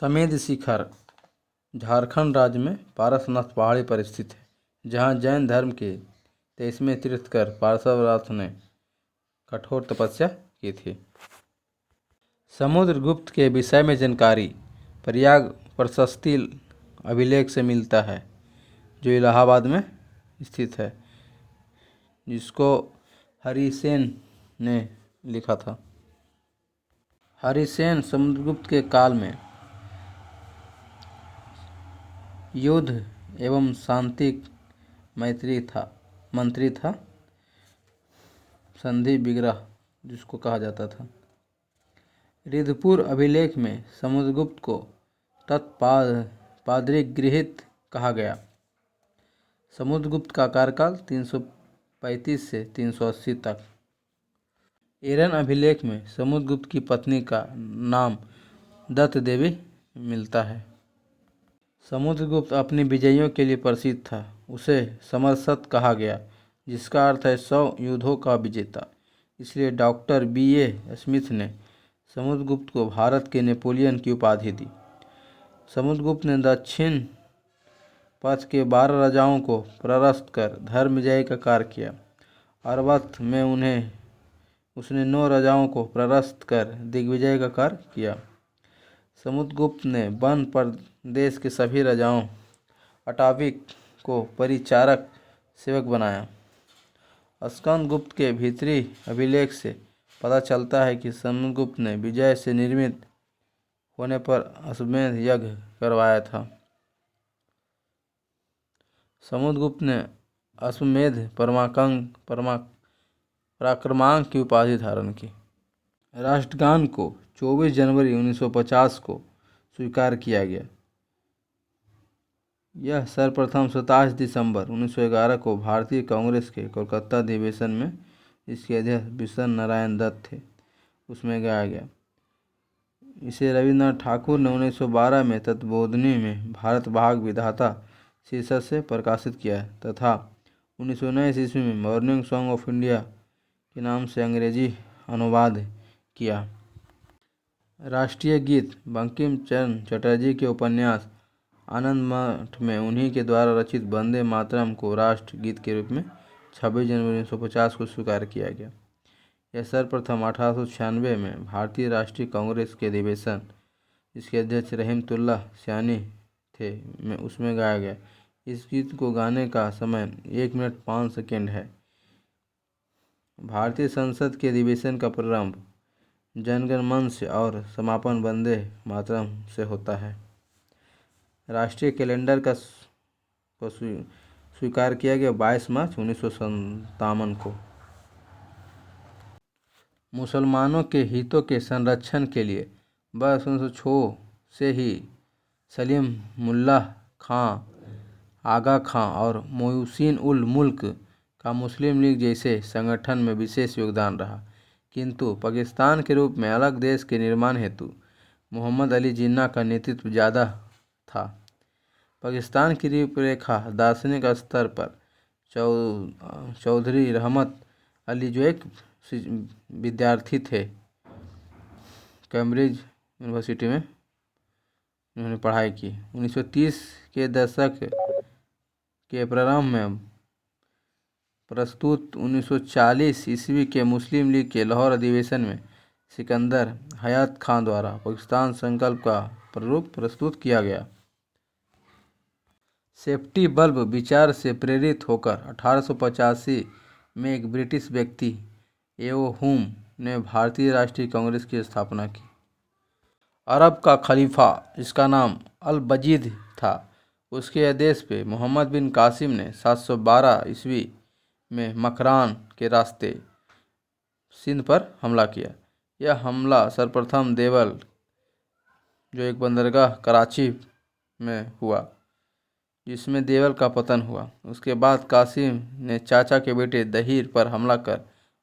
समेध शिखर झारखंड राज्य में पारसनाथ पहाड़ी पर स्थित है, जहाँ जैन धर्म के 23वें तीर्थंकर पार्श्वनाथ ने कठोर तपस्या की थी। समुद्रगुप्त के विषय में जानकारी प्रयाग प्रशस्ति अभिलेख से मिलता है, जो इलाहाबाद में स्थित है, जिसको हरिसेन ने लिखा था। हरिसेन समुद्रगुप्त के काल में युद्ध एवं शांति मंत्री था, संधि विग्रह जिसको कहा जाता था। रिद्धपुर अभिलेख में समुद्रगुप्त को तत्पादरीगृहीत कहा गया। समुद्रगुप्त का कार्यकाल 335 से 380 तक। एरन अभिलेख में समुद्रगुप्त की पत्नी का नाम दत्त देवी मिलता है। समुद्रगुप्त अपनी विजयों के लिए प्रसिद्ध था। उसे समरसत कहा गया, जिसका अर्थ है 100 युद्धों का विजेता। इसलिए डॉक्टर B.A. स्मिथ ने समुद्रगुप्त को भारत के नेपोलियन की उपाधि दी। समुद्रगुप्त ने दक्षिण पथ के 12 राजाओं को परास्त कर धर्म विजय का कार्य किया। अरवत्थ में उसने 9 राजाओं को परास्त कर दिग्विजय का कार्य किया। समुद्रगुप्त ने वन प्रदेश के सभी राजाओं अटाविक को परिचारक सेवक बनाया। स्कंदगुप्त के भीतरी अभिलेख से पता चलता है कि समुद्रगुप्त ने विजय से निर्मित होने पर अश्वमेध यज्ञ करवाया था। समुद्रगुप्त ने अश्वमेध पराक्रमांक की उपाधि धारण की। राष्ट्रगान को 24 जनवरी 1950 को स्वीकार किया गया। यह सर्वप्रथम 27 दिसंबर 1911 को भारतीय कांग्रेस के कोलकाता अधिवेशन में, इसके अध्यक्ष बिशन नारायण दत्त थे, उसमें गाया गया। इसे रविन्द्रनाथ ठाकुर ने 1912 में तत्वबोधिनी में भारत भाग विधाता शीर्षक से प्रकाशित किया तथा 1919 ईस्वी में मॉर्निंग सॉन्ग ऑफ इंडिया के नाम से अंग्रेजी अनुवाद किया। राष्ट्रीय गीत बंकिम चंद्र चटर्जी के उपन्यास आनंद मठ में उन्हीं के द्वारा रचित वंदे मातरम को राष्ट्र गीत के रूप में 26 जनवरी 1950 को स्वीकार किया गया। यह सर्वप्रथम 1896 में भारतीय राष्ट्रीय कांग्रेस के अधिवेशन, जिसके अध्यक्ष रहीमतुल्लाह सियानी थे, में उसमें गाया गया। इस गीत को गाने का समय 1 मिनट 5 सेकेंड है। भारतीय संसद के अधिवेशन का प्रारंभ जनगण मन से और समापन वंदे मातरम से होता है। राष्ट्रीय कैलेंडर का स्वीकार किया गया 22 मार्च 1957 को। मुसलमानों के हितों के संरक्षण के लिए वर्ष 1906 से ही सलीम मुल्लाह खां, आगा खां और मोहसिन उल मुल्क का मुस्लिम लीग जैसे संगठन में विशेष योगदान रहा, किंतु पाकिस्तान के रूप में अलग देश के निर्माण हेतु मोहम्मद अली जिन्ना का नेतृत्व ज़्यादा था। पाकिस्तान की रूपरेखा दार्शनिक स्तर पर चौधरी रहमत अली, जो एक विद्यार्थी थे, कैम्ब्रिज यूनिवर्सिटी में उन्होंने पढ़ाई की। 1930 के दशक के प्रारंभ में प्रस्तुत 1940 ईस्वी के मुस्लिम लीग के लाहौर अधिवेशन में सिकंदर हयात खां द्वारा पाकिस्तान संकल्प का प्रारूप प्रस्तुत किया गया। सेफ्टी बल्ब विचार से प्रेरित होकर 1885 में एक ब्रिटिश व्यक्ति एओ हुम ने भारतीय राष्ट्रीय कांग्रेस की स्थापना की। अरब का खलीफा, जिसका नाम अल-बजीद था, उसके आदेश पे मोहम्मद बिन कासिम ने 712 ईस्वी में मकरान के रास्ते सिंध पर हमला किया। यह हमला सर्वप्रथम देवल, जो एक बंदरगाह कराची में हुआ, जिसमें देवल का पतन हुआ। उसके बाद कासिम ने चाचा के बेटे दहीर पर हमला कर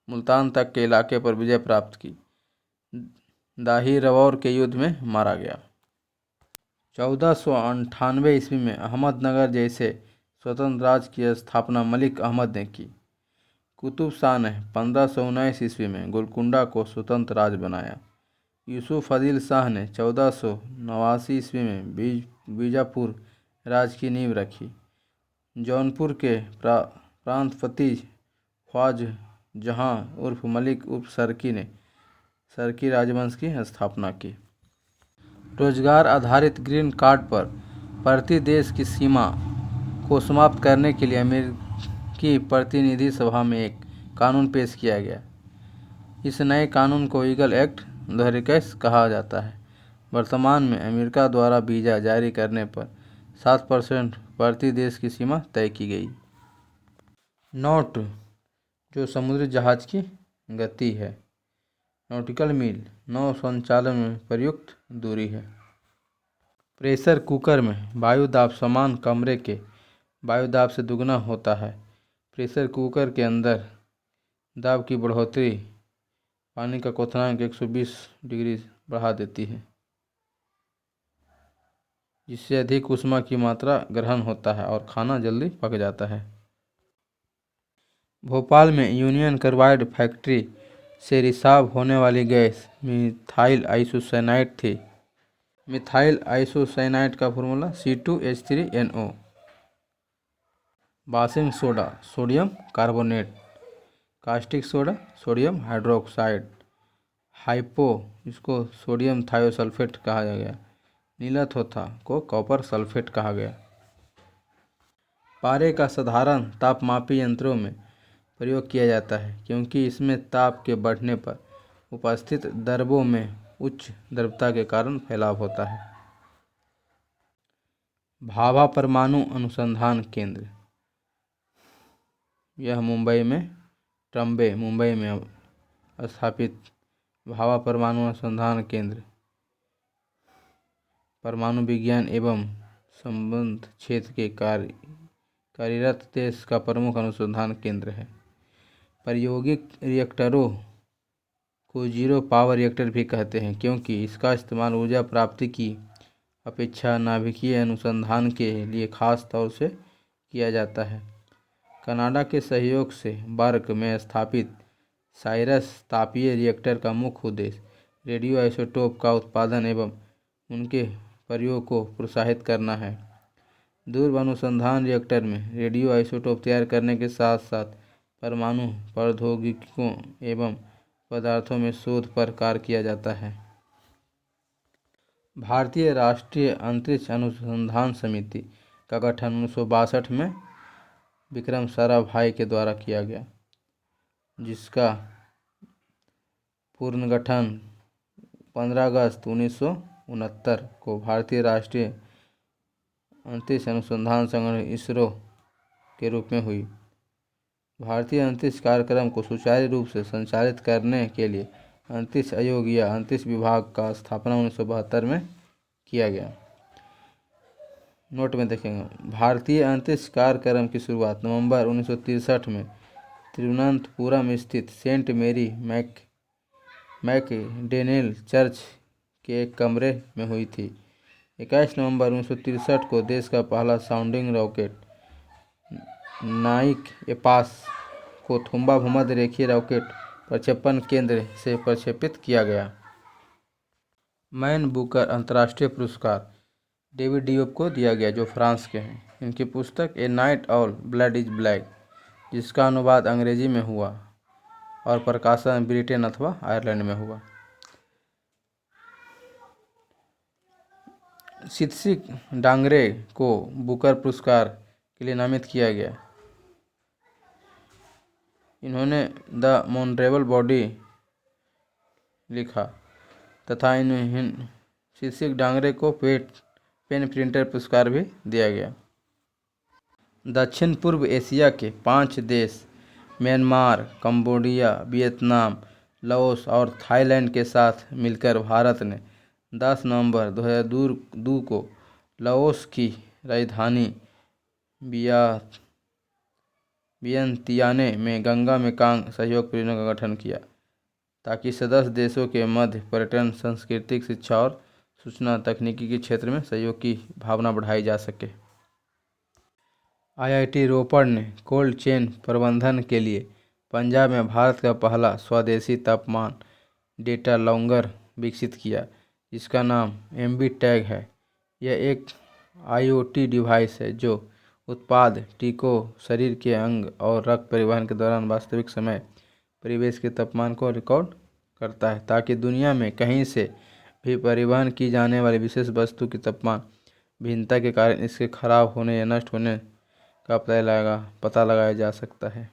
मुल्तान तक के इलाके पर विजय प्राप्त की। दाहिर रवौर के युद्ध में मारा गया। 1498 ईस्वी में अहमदनगर जैसे स्वतंत्र राज्य की स्थापना मलिक अहमद ने की। कुतुब शाह ने 1519 ईस्वी में गोलकुंडा को स्वतंत्र राज्य बनाया। यूसुफ आदिल शाह ने 1400 ईस्वी में बीजापुर राज्य की नींव रखी। जौनपुर के प्रांतपति ख्वाजा जहां उर्फ मलिक उर्फ सर्की ने सर्की राजवंश की स्थापना की। रोजगार आधारित ग्रीन कार्ड पर प्रति देश की सीमा को समाप्त करने के लिए अमेरिकी प्रतिनिधि सभा में एक कानून पेश किया गया। इस नए कानून को ईगल एक्ट 2021 कहा जाता है। वर्तमान में अमेरिका द्वारा वीज़ा जारी करने पर 7% प्रति देश की सीमा तय की गई। नॉट जो समुद्री जहाज की गति है। नॉटिकल मील नौ संचालन में प्रयुक्त दूरी है। प्रेशर कुकर में वायु दाब समान कमरे के वायु दाब से दुगना होता है। प्रेशर कुकर के अंदर दाब की बढ़ोतरी पानी का क्वथनांक 120 डिग्री बढ़ा देती है, जिससे अधिक ऊष्मा की मात्रा ग्रहण होता है और खाना जल्दी पक जाता है। भोपाल में यूनियन कार्बाइड फैक्ट्री से रिसाव होने वाली गैस मिथाइल आइसोसाइनाइड थी। मिथाइल आइसोसाइनाइड का formula C2H3NO। Washing soda sodium carbonate. Caustic soda sodium hydroxide. Hypo इसको सोडियम थायोसल्फेट कहा गया। नीला थोथा को कॉपर सल्फेट कहा गया। पारे का साधारण तापमापी यंत्रों में प्रयोग किया जाता है क्योंकि इसमें ताप के बढ़ने पर उपस्थित द्रव्यों में उच्च द्रव्यता के कारण फैलाव होता है। भाभा परमाणु अनुसंधान केंद्र यह मुंबई में ट्रम्बे मुंबई में स्थापित भाभा परमाणु अनुसंधान केंद्र परमाणु विज्ञान एवं संबंध क्षेत्र के कार्यरत देश का प्रमुख अनुसंधान केंद्र है। प्रायोगिक रिएक्टरों को जीरो पावर रिएक्टर भी कहते हैं क्योंकि इसका इस्तेमाल ऊर्जा प्राप्ति की अपेक्षा नाभिकीय अनुसंधान के लिए खास तौर से किया जाता है। कनाडा के सहयोग से बर्क में स्थापित साइरस तापीय रिएक्टर का मुख्य उद्देश्य रेडियो आइसोटोप का उत्पादन एवं उनके प्रयोग को प्रोत्साहित करना है। ध्रुव अनुसंधान रिएक्टर में रेडियो आइसोटोप तैयार करने के साथ साथ परमाणु प्रौद्योगिकियों एवं पदार्थों में शोध पर कार्य किया जाता है। भारतीय राष्ट्रीय अंतरिक्ष अनुसंधान समिति का गठन 1962 में विक्रम साराभाई के द्वारा किया गया, जिसका पुनर्गठन 15 अगस्त 1969 को भारतीय राष्ट्रीय अंतरिक्ष अनुसंधान संगठन इसरो के रूप में हुई। भारतीय अंतरिक्ष कार्यक्रम को सुचारू रूप से संचालित करने के लिए अंतरिक्ष आयोग या अंतरिक्ष विभाग का स्थापना 1972 में किया गया। नोट में देखेंगे, भारतीय अंतरिक्ष कार्यक्रम की शुरुआत नवंबर 1963 में तिरुवनंतपुरम स्थित सेंट मेरी मैकडेनियल चर्च के एक कमरे में हुई थी। 21 नवंबर 1963 को देश का पहला साउंडिंग रॉकेट नाइक एपास को थुम्बा भूमध्य रेखीय रॉकेट प्रक्षेपण केंद्र से प्रक्षेपित किया गया। मैन बुकर अंतर्राष्ट्रीय पुरस्कार डेविड डियोप को दिया गया, जो फ्रांस के हैं। इनकी पुस्तक a night all blood is black, जिसका अनुवाद अंग्रेजी में हुआ और प्रकाशन ब्रिटेन अथवा आयरलैंड में हुआ। सितसिक डांगरे को बुकर पुरस्कार के लिए नामित किया गया। इन्होंने द मॉनरेबल बॉडी लिखा तथा सितसिक डांगरे को पेन प्रिंटर पुरस्कार भी दिया गया। दक्षिण पूर्व एशिया के 5 देश म्यांमार, कंबोडिया, वियतनाम, लाओस और थाईलैंड के साथ मिलकर भारत ने 10 नवंबर 2002 को लाओस की राजधानी वियंतियाने में गंगा मेकांग सहयोग परियोजना का गठन किया, ताकि सदस्य देशों के मध्य पर्यटन, सांस्कृतिक, शिक्षा और सूचना तकनीकी के क्षेत्र में सहयोग की भावना बढ़ाई जा सके। IIT रोपड़ ने कोल्ड चेन प्रबंधन के लिए पंजाब में भारत का पहला स्वदेशी तापमान डेटा लॉगर विकसित किया, जिसका नाम एमबी टैग है। यह एक IoT डिवाइस है जो उत्पाद, टीकों, शरीर के अंग और रक्त परिवहन के दौरान वास्तविक समय परिवेश के तापमान को रिकॉर्ड करता है, ताकि दुनिया में कहीं से भी परिवहन की जाने वाली विशेष वस्तु की तापमान भिन्नता के कारण इसके खराब होने या नष्ट होने का पता लगाया जा सकता है।